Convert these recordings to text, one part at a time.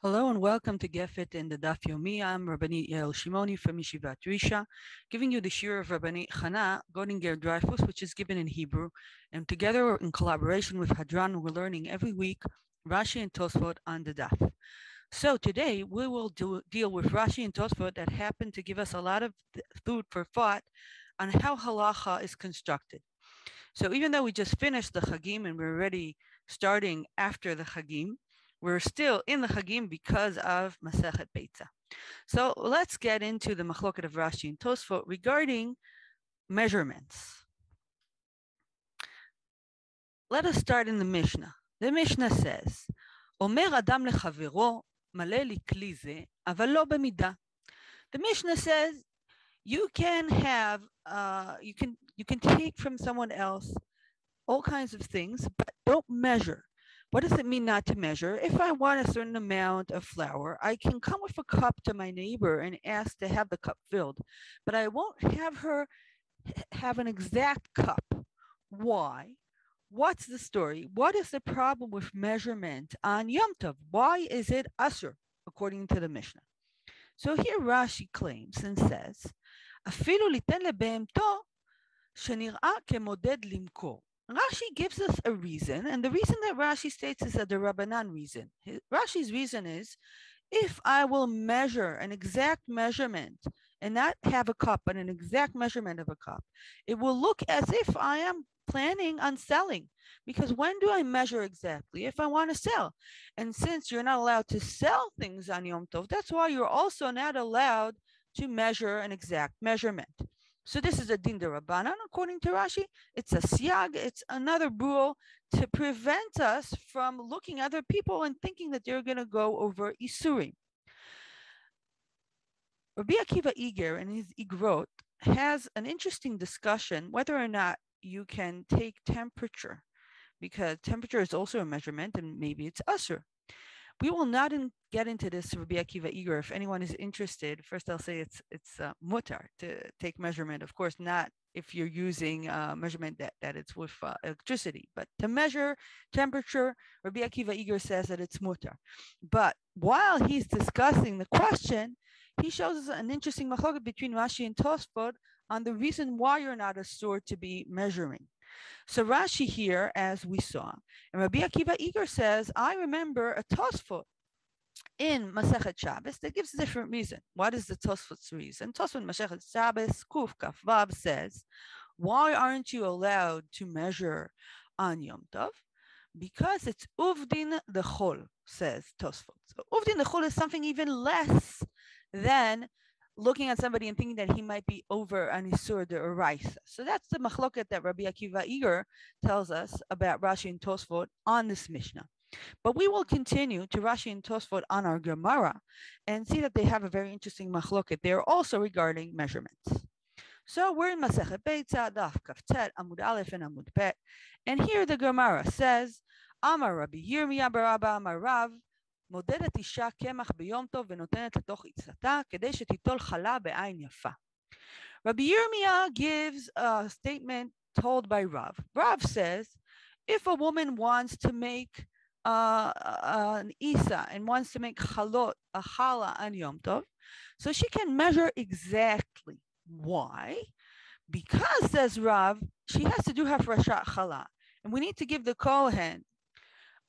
Hello and welcome to Gefet in the Daf Yomi. I'm Rabbanit Yael Shimoni from Yeshivat Risha, giving you the shir of Rabbanit Chana Godinger Dreyfus, which is given in Hebrew. And together, in collaboration with Hadran, we're learning every week Rashi and Tosfot on the Daf. So today, we will deal with Rashi and Tosfot that happen to give us a lot of food for thought on how Halacha is constructed. So even though we just finished the Chagim and we're already starting after the Chagim, we're still in the Chagim because of Masechet Beitza. So let's get into the Machloket of Rashi and Tosfot regarding measurements. Let us start in the Mishnah. The Mishnah says, Omer Adam lechavero male li kli ze, aval lo b'midah. The Mishnah says you can have, you can take from someone else all kinds of things, but don't measure. What does it mean not to measure? If I want a certain amount of flour, I can come with a cup to my neighbor and ask to have the cup filled, but I won't have her have an exact cup. Why? What's the story? What is the problem with measurement on Yom Tov? Why is it asur, according to the Mishnah? So here Rashi claims and says, Afilu liten lebehemto shenir'a kemoded limkor. Rashi gives us a reason, and the reason that Rashi states is a Rabbanan reason. Rashi's reason is, if I will measure an exact measurement and not have a cup, but an exact measurement of a cup, it will look as if I am planning on selling. Because when do I measure exactly? If I want to sell. And since you're not allowed to sell things on Yom Tov, that's why you're also not allowed to measure an exact measurement. So this is a din d'Rabbanan, according to Rashi. It's a siag, it's another rule to prevent us from looking at other people and thinking that they're going to go over isurim. Rabbi Akiva Iger in his Igrot has an interesting discussion whether or not you can take temperature, because temperature is also a measurement and maybe it's asur. We will not get into this, Rabbi Akiva Iger. If anyone is interested, first I'll say it's mutar to take measurement. Of course, not if you're using measurement that it's with electricity, but to measure temperature, Rabbi Akiva Iger says that it's mutar. But while he's discussing the question, he shows us an interesting machloket between Rashi and Tosfot on the reason why you're not asur to be measuring. So Rashi here, as we saw, and Rabbi Akiva Iger says, I remember a Tosfot in Masechet Shabbos that gives a different reason. What is the Tosfot's reason? Tosfot Masechet Shabbos, Kuf Kaf Vav says, why aren't you allowed to measure on Yom Tov? Because it's uvdin the chol, says Tosfot. So uvdin the chol is something even less than looking at somebody and thinking that he might be over an isur d'oraisa. So that's the machloket that Rabbi Akiva Iger tells us about Rashi and Tosfot on this Mishnah. But we will continue to Rashi and Tosfot on our Gemara and see that they have a very interesting machloket there also regarding measurements. So we're in Masechet Beitza, Daf Kaftet, Amud Aleph and Amud Bet. And here the Gemara says, Amar Rabbi Yirmiyah barabba Amar Rav, מודדת אישה קמח ביום טוב ונותנת לתוך עצתה כדי שתיטול חלה בעין יפה. Rabbi Yirmiyah gives a statement told by Rav. Rav says, if a woman wants to make an isa and wants to make chalot, a chala on Yom Tov, so she can measure exactly. Why? Because, says Rav, she has to do hafrashat chala, and we need to give the kohen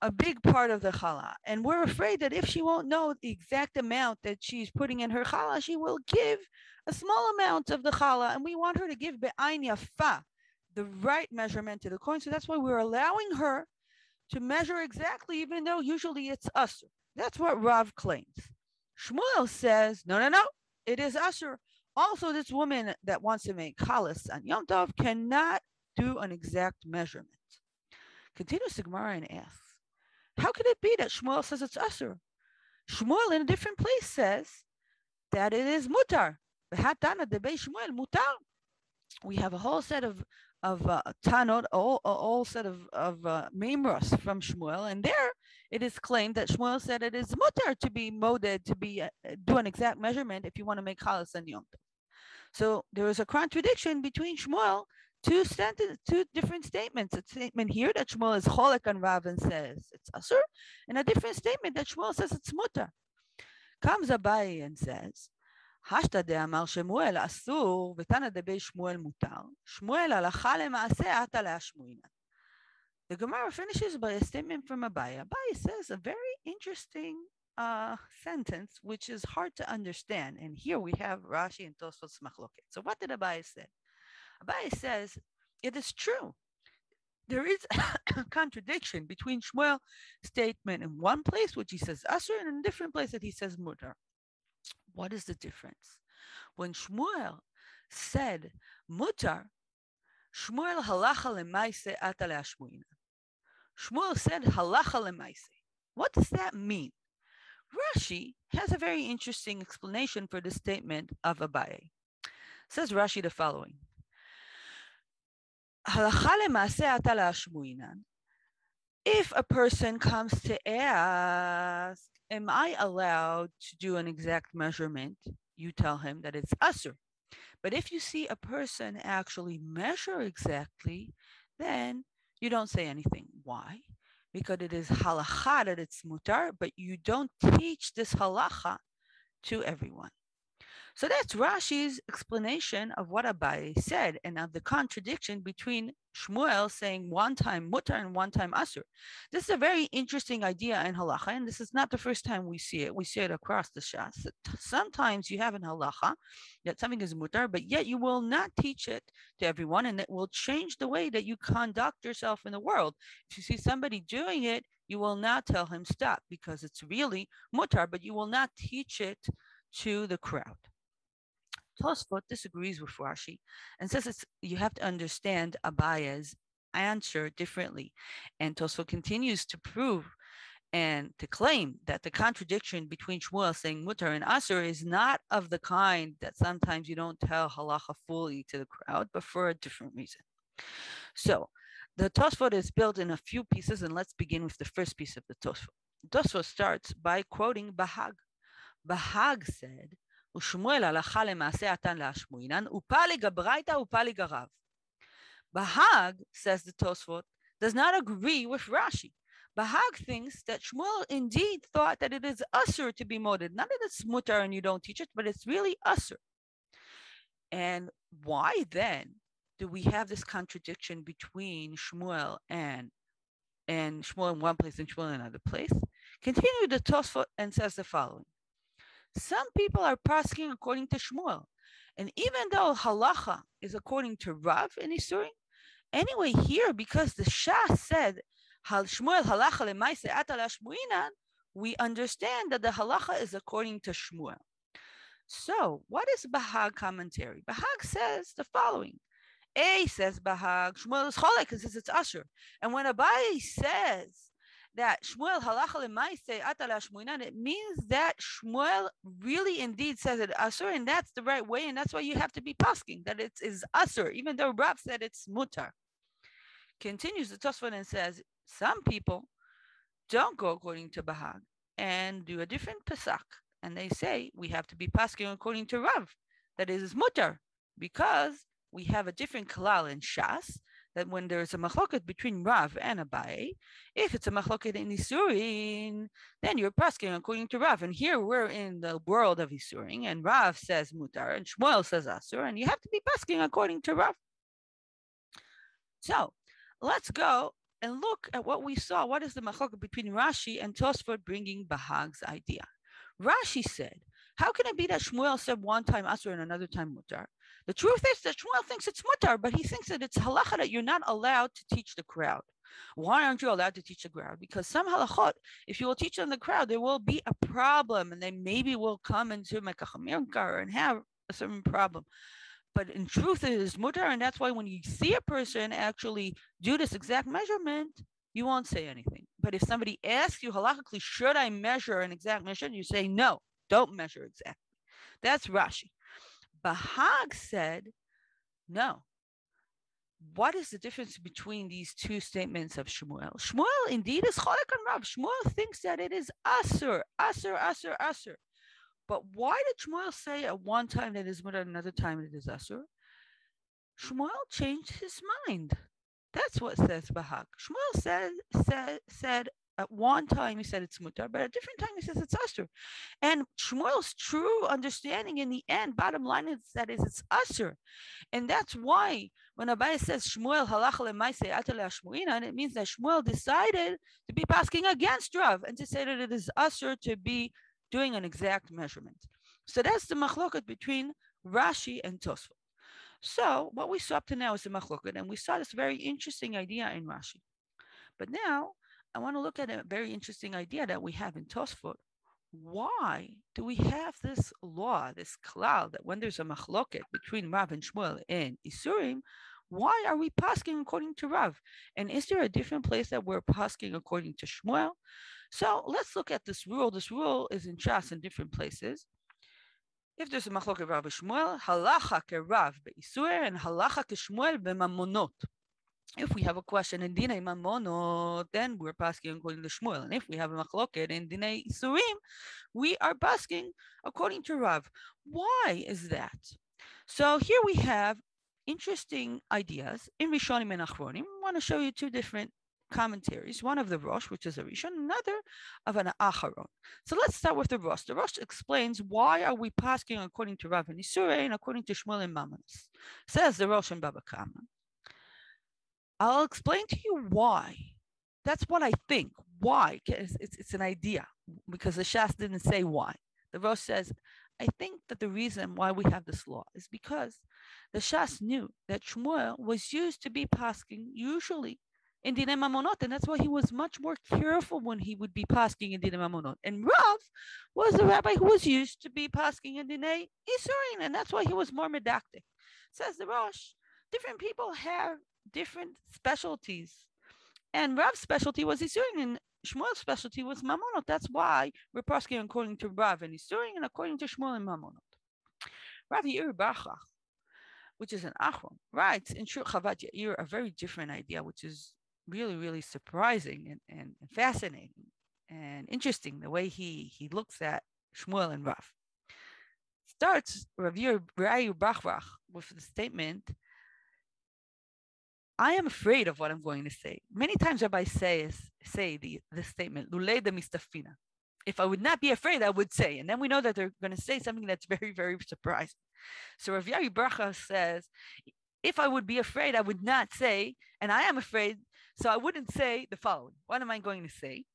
a big part of the challah. And we're afraid that if she won't know the exact amount that she's putting in her challah, she will give a small amount of the challah. And we want her to give be'ain yafa, the right measurement to the coin. So that's why we're allowing her to measure exactly, even though usually it's asur. That's what Rav claims. Shmuel says, no, it is asur. Also, this woman that wants to make chalas on Yom Tov cannot do an exact measurement. Continues the Gemara and asks, how could it be that Shmuel says it's asur? Shmuel in a different place says that it is mutar. We have a whole set of tanot, all set of memros from Shmuel, and there it is claimed that Shmuel said it is mutar to be moded, to be do an exact measurement if you want to make chalas on Yom Tov. So there is a contradiction between Shmuel two different statements. A statement here that Shmuel is cholek on Rav and says it's asur, and a different statement that Shmuel says it's mutar. Comes Abaye and says, Hashta de'amar Shemuel asur v'tana debe Shmuel mutar. Shmuel halacha lema'aseh ata le'ashmuinan. The Gemara finishes by a statement from Abaye. Abaye says a very interesting sentence, which is hard to understand. And here we have Rashi and Tosfot's machloket. So what did Abaye say? Abaye says, it is true. There is a contradiction between Shmuel's statement in one place, which he says asur, and in a different place that he says mutar. What is the difference? When Shmuel said mutar, Shmuel halacha lemaise ata le'ashmuinan. Shmuel said halacha lemaise. What does that mean? Rashi has a very interesting explanation for the statement of Abaye. Says Rashi the following: halacha lemaise ata le'ashmuinan. If a person comes to ask, am I allowed to do an exact measurement? You tell him that it's asur. But if you see a person actually measure exactly, then you don't say anything. Why? Because it is halacha that it's mutar, but you don't teach this halacha to everyone. So that's Rashi's explanation of what Abaye said and of the contradiction between Shmuel saying one time mutar and one time asur. This is a very interesting idea in halacha, and this is not the first time we see it. We see it across the shas. Sometimes you have in halacha that something is mutar, but yet you will not teach it to everyone, and it will change the way that you conduct yourself in the world. If you see somebody doing it, you will not tell him stop because it's really mutar, but you will not teach it to the crowd. Tosfot disagrees with Rashi and says you have to understand Abaye's answer differently. And Tosfot continues to prove and to claim that the contradiction between Shmuel saying mutar and asur is not of the kind that sometimes you don't tell halacha fully to the crowd, but for a different reason. So the Tosfot is built in a few pieces, and let's begin with the first piece of the Tosfot. Tosfot starts by quoting Bahag. Bahag said, ושמואל הלכה למעשה עתן להשמועינן, ופליג הברייתא ופליג הרב. Bahag, says the Tosfot, does not agree with Rashi. Bahag thinks that Shmuel indeed thought that it is asur to be moded. Not that it's mutar and you don't teach it, but it's really asur. And why then do we have this contradiction between Shmuel and Shmuel in one place and Shmuel in another place? Continue the Tosfot and says the following. Some people are paskin according to Shmuel. And even though halacha is according to Rav in Isurim, anyway here, because the Shas said, Shmuel halacha lemaise ata le'ashmuinan, we understand that the halacha is according to Shmuel. So what is Bahag commentary? Bahag says the following. A says Bahag, Shmuel is cholek and says it's asur. And when Abaye says that Shmuel halacha lemaise ata le'ashmuinan, it means that Shmuel really indeed says it asur, and that's the right way, and that's why you have to be paskin, that it is asur, even though Rav said it's mutar. Continues the Tosfot and says, some people don't go according to Bahag and do a different Psak, and they say we have to be paskin according to Rav, that is mutar, because we have a different kalal in Shas, that when there's a machloket between Rav and Abaye, if it's a machloket in Isurin, then you're paskin according to Rav. And here we're in the world of Isurin, and Rav says mutar, and Shmuel says asur, and you have to be paskin according to Rav. So let's go and look at what we saw. What is the machloket between Rashi and Tosfot bringing Bahag's idea? Rashi said, how can it be that Shmuel said one time asur and another time mutar? The truth is that Shmuel thinks it's mutar, but he thinks that it's halacha that you're not allowed to teach the crowd. Why aren't you allowed to teach the crowd? Because some halachot, if you will teach them the crowd, there will be a problem, and they maybe will come into Mekach and have a certain problem. But in truth, it is mutar, and that's why when you see a person actually do this exact measurement, you won't say anything. But if somebody asks you halachically, should I measure an exact measurement? You say, no, don't measure exactly. That's Rashi. Bahag said, no. What is the difference between these two statements of Shmuel? Shmuel indeed is cholek on Rav. Shmuel thinks that it is asur, asur, asur, asur. But why did Shmuel say at one time that it is mutar, another time it is asur? Shmuel changed his mind. That's what says Bahag. Shmuel said At one time he said it's mutar, but at a different time he says it's asur. And Shmuel's true understanding in the end, bottom line is that it's asur. And that's why when Abai says Shmuel halacha lemaaseh atale hashmuina, it means that Shmuel decided to be pasking against Rav and to say that it is asur to be doing an exact measurement. So that's the machloket between Rashi and Tosfot. So what we saw up to now is the machloket, and we saw this very interesting idea in Rashi. But now I want to look at a very interesting idea that we have in Tosfot. Why do we have this law, this klal, that when there's a machloket between Rav and Shmuel in Isurim, why are we pasking according to Rav? And is there a different place that we're pasking according to Shmuel? So let's look at this rule. This rule is in Shas in different places. If there's a machloket Rav and Shmuel, halacha ke Rav be'isur and halacha ke Shmuel be'mamonot. If we have a question in Dinei Mamonot, then we're pasking according to Shmuel. And if we have a machloket in Dinei Isurim, we are pasking according to Rav. Why is that? So here we have interesting ideas in Rishonim and Achronim. I want to show you two different commentaries, one of the Rosh, which is a Rishon, another of an Acharon. So let's start with the Rosh. The Rosh explains why are we pasking according to Rav and Isurei and according to Shmuel and Mamonos. Says the Rosh and Baba Kama. I'll explain to you why. That's what I think. Why? It's an idea because the Shas didn't say why. The Rosh says, I think that the reason why we have this law is because the Shas knew that Shmuel was used to be pasking usually in Dinei Mamonot, and that's why he was much more careful when he would be pasking in Dinei Mamonot. And Rav was the rabbi who was used to be pasking in Dinei Isurin, and that's why he was more medactic. Says the Rosh, different people have different specialties. And Rav's specialty was Isurin, and Shmuel's specialty was Mamonot. That's why we're pasking according to Rav and Isurin and according to Shmuel and Mamonot. Rav Yair Barchach, which is an Achron, writes in Shur Chavat Yair a very different idea, which is really, really surprising and fascinating and interesting, the way he looks at Shmuel and Rav. Starts Rav Yair Barchach with the statement, I am afraid of what I'm going to say. Many times rabbis say this statement, Lulei de mistafina. If I would not be afraid, I would say. And then we know that they're going to say something that's very, very surprising. So Rav Yair Barchach says, if I would be afraid, I would not say, and I am afraid, so I wouldn't say the following. What am I going to say?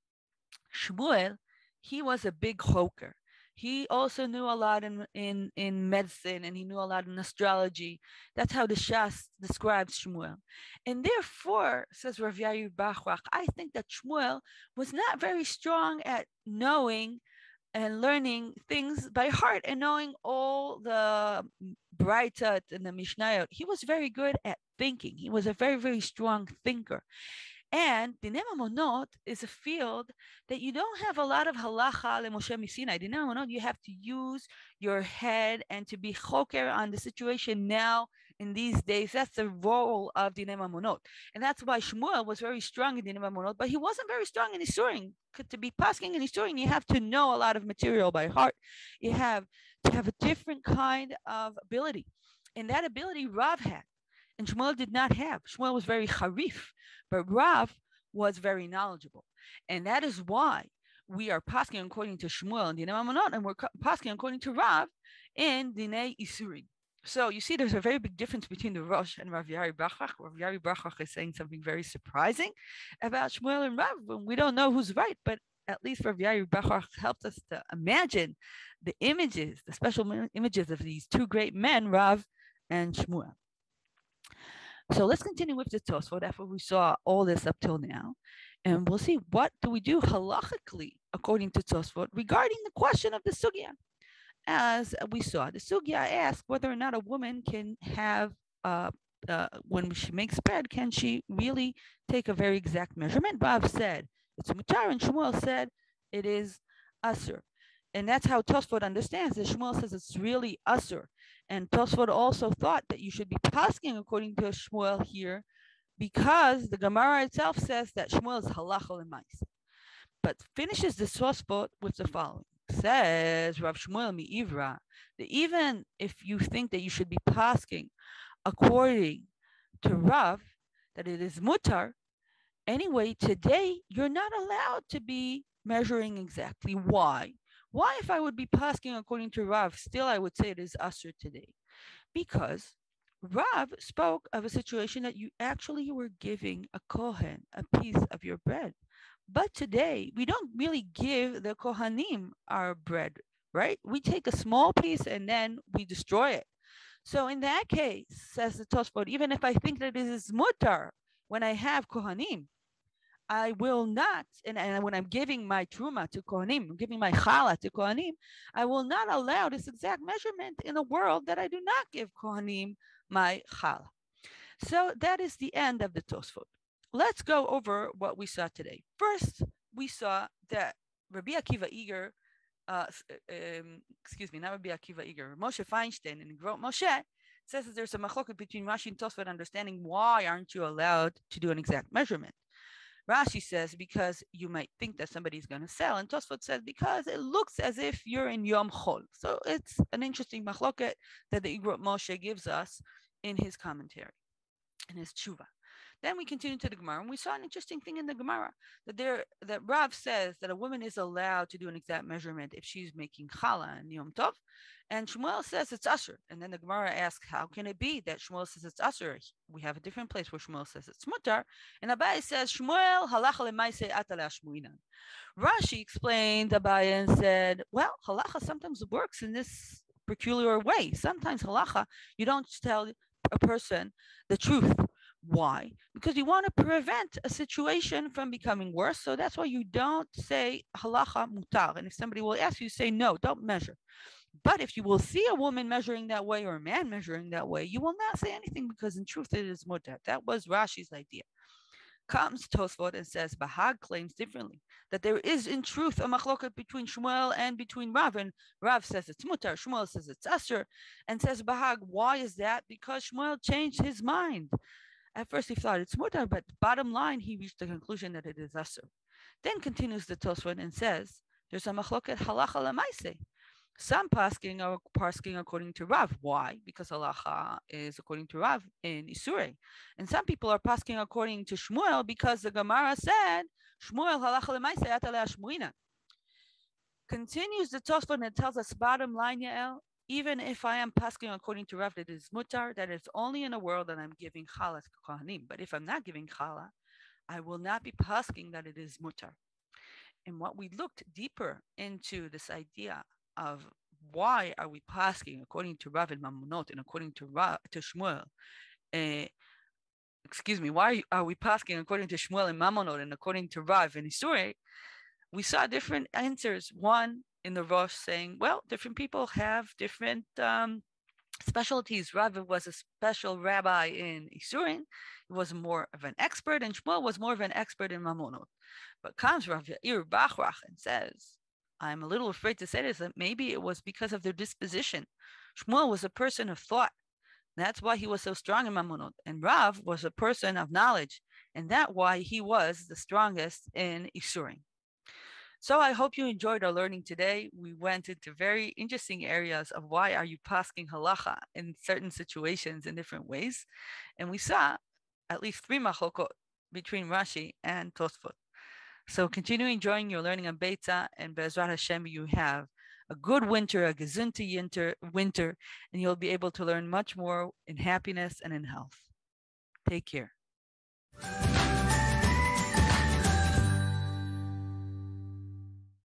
Shmuel, he was a big choker. He also knew a lot in medicine, and he knew a lot in astrology. That's how the Shas describes Shmuel. And therefore, says Rav Yair Barchach, I think that Shmuel was not very strong at knowing and learning things by heart and knowing all the Braitot and the Mishnayot. He was very good at thinking. He was a very, very strong thinker. And Dinei Mamonot is a field that you don't have a lot of halacha leMoshe Misinai. Dinei Mamonot, you have to use your head and to be choker on the situation now in these days. That's the role of Dinei Mamonot. And that's why Shmuel was very strong in Dinei Mamonot, but he wasn't very strong in Isurim. To be pasking in Isurim, you have to know a lot of material by heart. You have to have a different kind of ability. And that ability Rav had. And Shmuel did not have. Shmuel was very harif, but Rav was very knowledgeable. And that is why we are pasking according to Shmuel in Dinei Mamonot, and we're pasking according to Rav in Dinei Isurim. So you see there's a very big difference between the Rosh and Rav Yair Barchach. Rav Yair Barchach is saying something very surprising about Shmuel and Rav. We don't know who's right, but at least Rav Yair Barchach helped us to imagine the images, the special images of these two great men, Rav and Shmuel. So let's continue with the Tosfot after we saw all this up till now. And we'll see what do we do halachically according to Tosfot regarding the question of the sugya. As we saw, the sugya asked whether or not a woman can have, when she makes bread, can she really take a very exact measurement? Rav said it's mutar, and Shmuel said it is asur. And that's how Tosfot understands it. Shmuel says it's really asur. And Tosfot also thought that you should be pasking according to Shmuel here because the Gemara itself says that Shmuel is halacha l'maaseh. But finishes the Tosfot with the following. Says Rav Shmuel mi'ivra, that even if you think that you should be pasking according to Rav, that it is mutar, Anyway, today you're not allowed to be measuring exactly. Why? Why, if I would be pasking according to Rav, still I would say it is asur today? Because Rav spoke of a situation that you actually were giving a kohen a piece of your bread. But today, we don't really give the kohanim our bread, right? We take a small piece and then we destroy it. So in that case, says the Tosfot, even if I think that it is mutar when I have kohanim, I will not, and when I'm giving my truma to kohanim, I'm giving my challah to kohanim, I will not allow this exact measurement in a world that I do not give kohanim my challah. So that is the end of the Tosfot. Let's go over what we saw today. First, we saw that Rabbi Akiva Eger, not Rabbi Akiva Eger, Moshe Feinstein in Grot Moshe says that there's a machloket between Rashi and Tosfot understanding why aren't you allowed to do an exact measurement. Rashi says because you might think that somebody's going to sell, and Tosfot says because it looks as if you're in Yom Chol. So it's an interesting machloket that the Igrot Moshe gives us in his commentary, in his tshuva. Then we continue to the Gemara, and we saw an interesting thing in the Gemara that Rav says that a woman is allowed to do an exact measurement if she's making challah and Yom Tov, and Shmuel says it's asur. And then the Gemara asks, how can it be that Shmuel says it's asur? We have a different place where Shmuel says it's mutar, and Abaye says Shmuel halacha lemaise atale ashmuinan. Rashi explained Abaye and said, well, halacha sometimes works in this peculiar way. Sometimes halacha, you don't tell a person the truth. Why? Because you want to prevent a situation from becoming worse. So that's why you don't say halacha mutar. And if somebody will ask you, say no, don't measure. But if you will see a woman measuring that way or a man measuring that way, you will not say anything because in truth it is mutar. That was Rashi's idea. Comes Tosfot and says Bahag claims differently, that there is in truth a machloket between Shmuel and between Rav, and Rav says it's mutar, Shmuel says it's asur, and says Bahag, why is that? Because Shmuel changed his mind. At first he thought it's mutar, but bottom line he reached the conclusion that it is asur. Then continues the Tosfot and says there's a machloket halacha lemaise. Some paskin are pasking according to Rav. Why? Because halacha is according to Rav in Isurei. And some people are pasking according to Shmuel because the Gemara said, Shmuel halacha lemaise atale ashmuina. Continues the Tosfot and tells us bottom line, Yael, even if I am pasking according to Rav that is mutar, that is only in a world that I'm giving challah to kohanim. But if I'm not giving challah, I will not be pasking that it is mutar. And what we looked deeper into this idea of why are we pasking according to Rav and Mamunot and according to Shmuel? Why are we pasking according to Shmuel and Mamunot and according to Rav and Isurei? We saw different answers. One in the Rosh saying, well, different people have different specialties. Rav was a special rabbi in Isurei. He was more of an expert, and Shmuel was more of an expert in Mamonot. But comes Rav Yair Bachrach and says, I'm a little afraid to say this, that maybe it was because of their disposition. Shmuel was a person of thought. That's why he was so strong in Mamonot. And Rav was a person of knowledge. And that's why he was the strongest in Isurim. So I hope you enjoyed our learning today. We went into very interesting areas of why are you pasking halacha in certain situations in different ways. And we saw at least 3 machlokot between Rashi and Tosfot. So continue enjoying your learning on Beitza, and Be'ezrat Hashem, you have a good winter, a gesunte winter, and you'll be able to learn much more in happiness and in health. Take care.